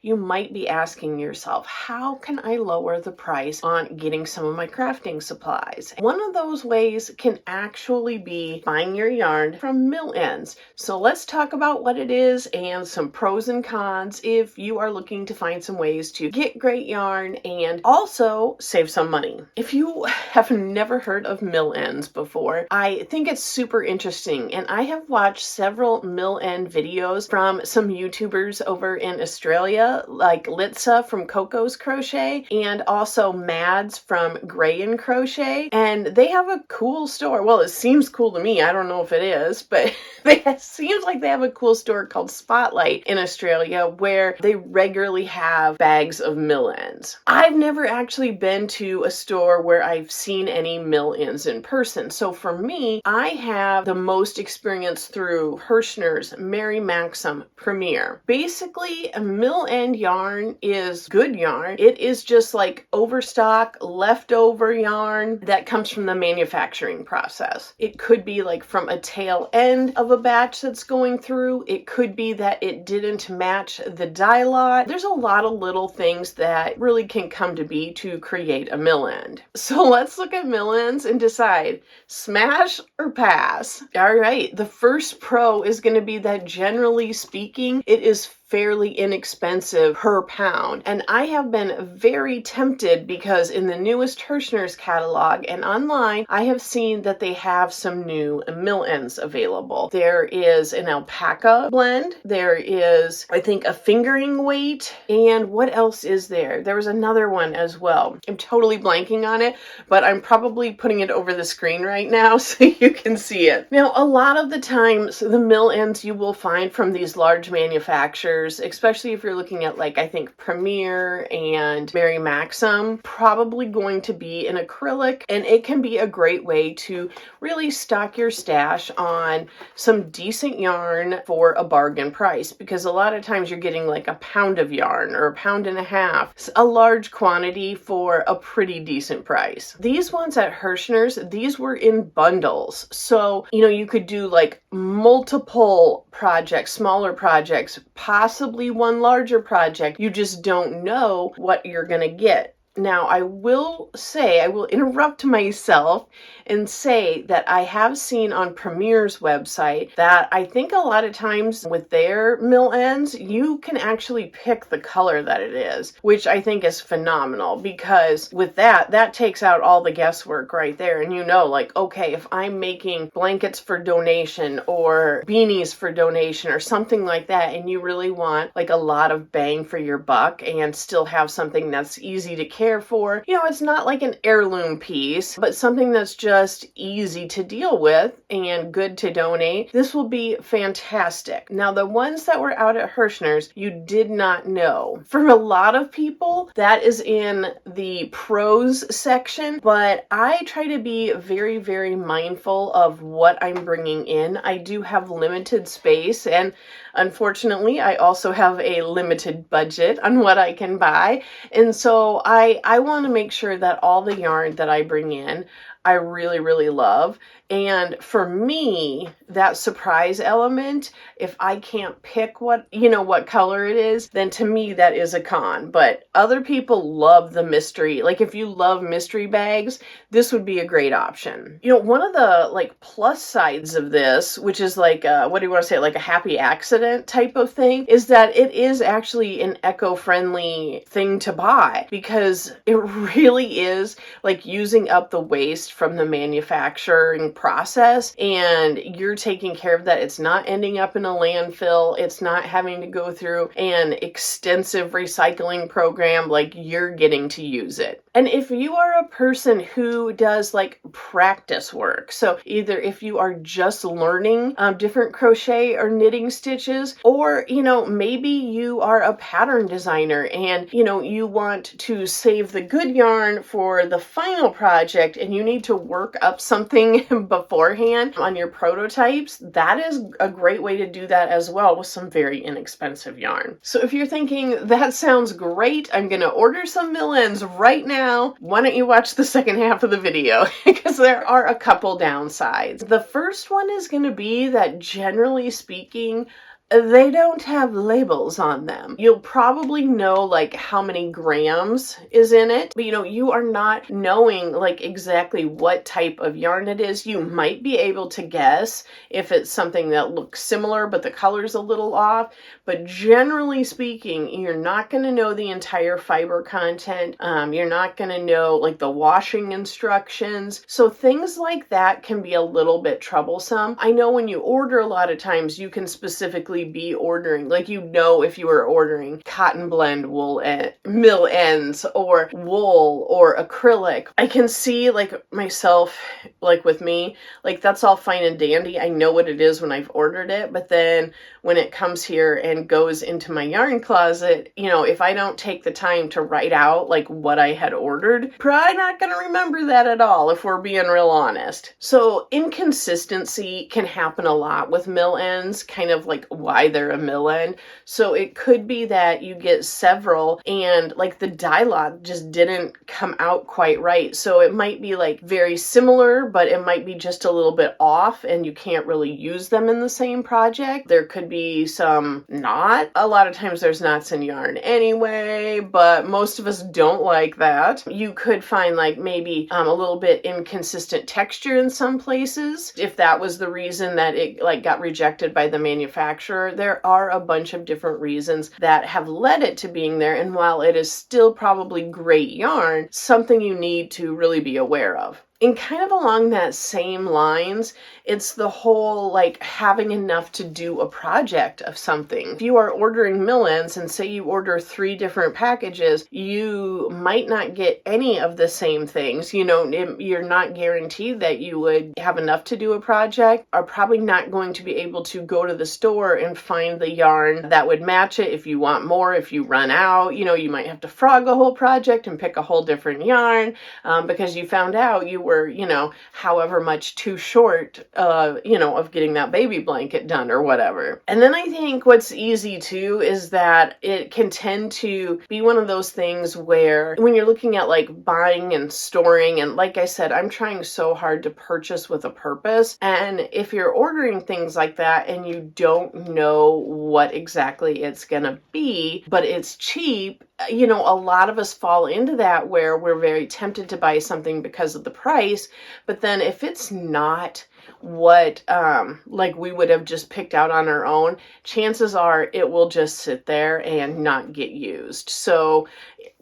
You might be asking yourself, how can I lower the price on getting some of my crafting supplies? One of those ways can actually be buying your yarn from mill ends. So let's talk about what it is and some pros and cons if you are looking to find some ways to get great yarn and also save some money. If you have never heard of mill ends before, I think it's super interesting, and I have watched several mill end videos from some YouTubers over in Australia, like Litsa from Coco's Crochet and also Mads from Gray and Crochet, and they have a cool store. Well, it seems cool to me. I don't know if it is, but it seems like they have a cool store called Spotlight in Australia where they regularly have bags of mill ends. I've never actually been to a store where I've seen any mill ends in person. So for me, I have the most experience through Hirschner's, Mary Maxim, Premier. Basically, a mill end yarn is good yarn. It is just like overstock, leftover yarn that comes from the manufacturing process. It could be like from a tail end of a batch that's going through. It could be that it didn't match the dye lot. There's a lot of little things that really can come to be to create a mill end. So let's look at mill ends and decide, smash or pass. All right, the first pro is going to be that generally speaking, it is fairly inexpensive per pound. And I have been very tempted because in the newest Hirschner's catalog and online, I have seen that they have some new mill ends available. There is an alpaca blend. There is, I think, a fingering weight. And what else is there? There was another one as well. I'm totally blanking on it, but I'm probably putting it over the screen right now so you can see it. Now, a lot of the times, the mill ends you will find from these large manufacturers, especially if you're looking at, like, I think Premier and Mary Maxim, probably going to be in acrylic, and it can be a great way to really stock your stash on some decent yarn for a bargain price, because a lot of times you're getting like a pound of yarn or a pound and a half, a large quantity for a pretty decent price. These ones at Hirschner's, these were in bundles, so you could do like multiple projects, smaller projects, possibly one larger project. You just don't know what you're going to get. Now, I will interrupt myself and say that I have seen on Premier's website that I think a lot of times with their mill ends, you can actually pick the color that it is, which I think is phenomenal, because with that takes out all the guesswork right there. And like, okay, if I'm making blankets for donation or beanies for donation or something like that, and you really want like a lot of bang for your buck and still have something that's easy to care for, it's not like an heirloom piece, but something that's just easy to deal with and good to donate, this will be fantastic. Now, the ones that were out at Hirschner's, you did not know. For a lot of people, that is in the pros section, but I try to be very, very mindful of what I'm bringing in. I do have limited space, and unfortunately, I also have a limited budget on what I can buy. And so I want to make sure that all the yarn that I bring in, I really, really love. And for me, that surprise element, if I can't pick what color it is, then to me that is a con. But other people love the mystery. Like if you love mystery bags, this would be a great option. One of the like plus sides of this, which is like what do you want to say, like a happy accident type of thing, is that it is actually an eco-friendly thing to buy, because it really is like using up the waste from the manufacturing process, and you're taking care of that. It's not ending up in a landfill. It's not having to go through an extensive recycling program. Like, you're getting to use it. And if you are a person who does like practice work, so either if you are just learning different crochet or knitting stitches, or maybe you are a pattern designer and you want to save the good yarn for the final project and you need to work up something beforehand on your prototypes, that is a great way to do that as well with some very inexpensive yarn. So if you're thinking, that sounds great, I'm going to order some mill ends right now, why don't you watch the second half of the video, because there are a couple downsides. The first one is going to be that, generally speaking, they don't have labels on them. You'll probably know like how many grams is in it, but you are not knowing like exactly what type of yarn it is. You might be able to guess if it's something that looks similar but the color's a little off, but generally speaking, you're not going to know the entire fiber content. You're not going to know like the washing instructions. So things like that can be a little bit troublesome. I know when you order, a lot of times you can specifically be ordering, like if you were ordering cotton blend wool mill ends or wool or acrylic. I can see like myself, like with me, like that's all fine and dandy. I know what it is when I've ordered it, but then when it comes here and goes into my yarn closet, if I don't take the time to write out like what I had ordered, probably not going to remember that at all if we're being real honest. So inconsistency can happen a lot with mill ends, kind of like why they're a mill end. So it could be that you get several and like the dye lot just didn't come out quite right. So it might be like very similar, but it might be just a little bit off and you can't really use them in the same project. There could be some knot. A lot of times there's knots in yarn anyway, but most of us don't like that. You could find like maybe a little bit inconsistent texture in some places. If that was the reason that it like got rejected by the manufacturer, there are a bunch of different reasons that have led it to being there. And while it is still probably great yarn, something you need to really be aware of. And kind of along that same lines, it's the whole like having enough to do a project of something. If you are ordering mill ends and say you order 3 different packages, you might not get any of the same things. You're not guaranteed that you would have enough to do a project, are probably not going to be able to go to the store and find the yarn that would match it if you want more, if you run out. You might have to frog a whole project and pick a whole different yarn because you found out you were however much too short, of getting that baby blanket done or whatever. And then I think what's easy too is that it can tend to be one of those things where when you're looking at like buying and storing, and like I said, I'm trying so hard to purchase with a purpose. And if you're ordering things like that and you don't know what exactly it's gonna be, but it's cheap, a lot of us fall into that where we're very tempted to buy something because of the price, but then if it's not what like we would have just picked out on our own, chances are it will just sit there and not get used. So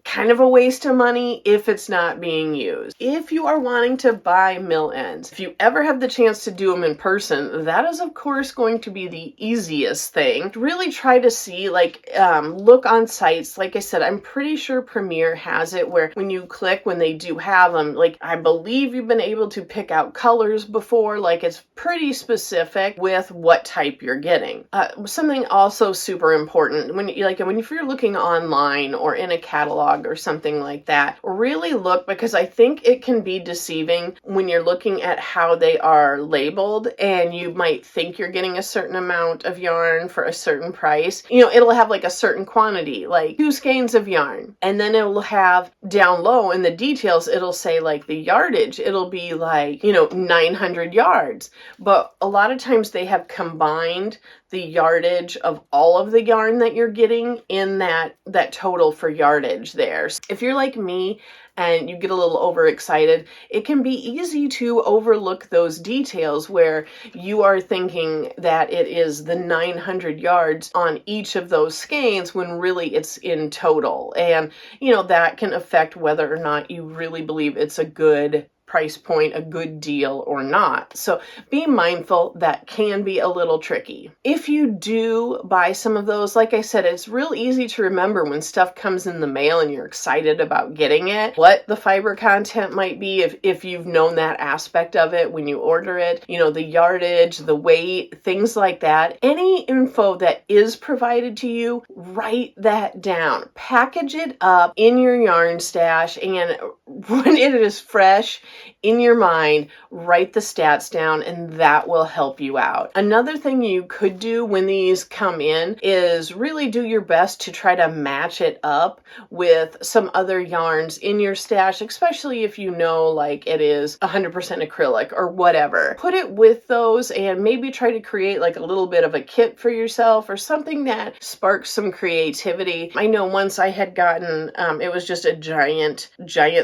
kind of a waste of money if it's not being used. If you are wanting to buy mill ends, if you ever have the chance to do them in person, that is of course going to be the easiest thing. Really try to see look on sites. Like I said, I'm pretty sure Premier has it where when you click, when they do have them, like I believe you've been able to pick out colors before, like it's pretty specific with what type you're getting. Something also super important when if you're looking online or in a catalog or something like that, really look, because I think it can be deceiving when you're looking at how they are labeled and you might think you're getting a certain amount of yarn for a certain price. It'll have like a certain quantity, like 2 skeins of yarn, and then it will have down low in the details, it'll say like the yardage, it'll be like 900 yards, but a lot of times they have combined the yardage of all of the yarn that you're getting in that total for yardage there. If you're like me and you get a little overexcited, it can be easy to overlook those details where you are thinking that it is the 900 yards on each of those skeins when really it's in total. And, that can affect whether or not you really believe it's a good price point, a good deal or not. So be mindful, that can be a little tricky. If you do buy some of those, like I said, it's real easy to remember when stuff comes in the mail and you're excited about getting it, what the fiber content might be if you've known that aspect of it when you order it, the yardage, the weight, things like that. Any info that is provided to you, write that down. Package it up in your yarn stash, and when it is fresh, in your mind, write the stats down, and that will help you out. Another thing you could do when these come in is really do your best to try to match it up with some other yarns in your stash, especially if you know like it is 100% acrylic or whatever. Put it with those and maybe try to create like a little bit of a kit for yourself or something that sparks some creativity. I know once I had gotten, it was just a giant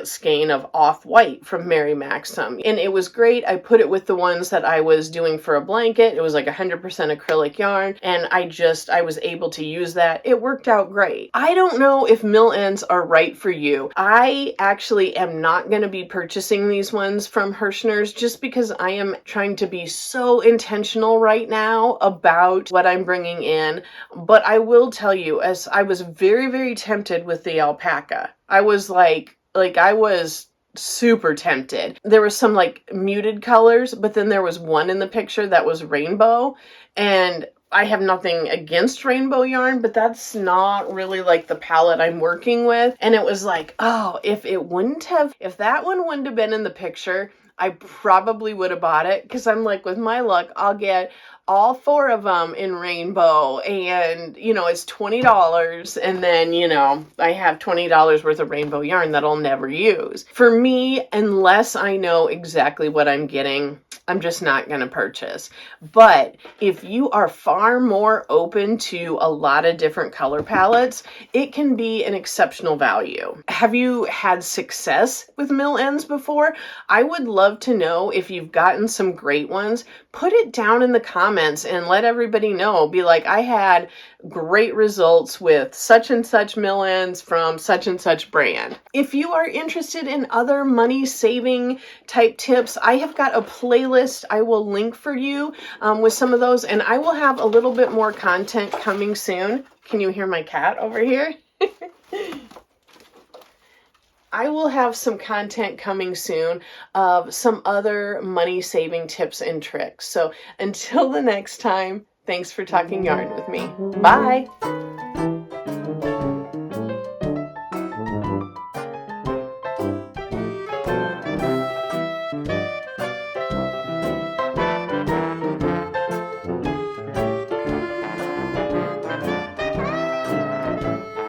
skein of off-white from Mary Maxim, and it was great. I put it with the ones that I was doing for a blanket. It was like 100% acrylic yarn, and I was able to use that. It worked out great. I don't know if mill ends are right for you. I actually am not going to be purchasing these ones from Hirschner's just because I am trying to be so intentional right now about what I'm bringing in. But I will tell you, as I was very, very tempted with the alpaca. I was I was super tempted. There was some like muted colors, but then there was one in the picture that was rainbow, and I have nothing against rainbow yarn, but that's not really like the palette I'm working with. And it was like, oh, if that one wouldn't have been in the picture, I probably would have bought it, because I'm like, with my luck, I'll get all 4 of them in rainbow, and it's $20, and then I have $20 worth of rainbow yarn that I'll never use. For me, unless I know exactly what I'm getting, I'm just not going to purchase. But if you are far more open to a lot of different color palettes, it can be an exceptional value. Have you had success with mill ends before? I would love to know if you've gotten some great ones. Put it down in the comments and let everybody know. Be like, I had great results with such and such mill ends from such and such brand. If you are interested in other money saving type tips, I have got a playlist I will link for you with some of those, and I will have a little bit more content coming soon. Can you hear my cat over here? I will have some content coming soon of some other money saving tips and tricks. So until the next time, thanks for talking yarn with me. Bye.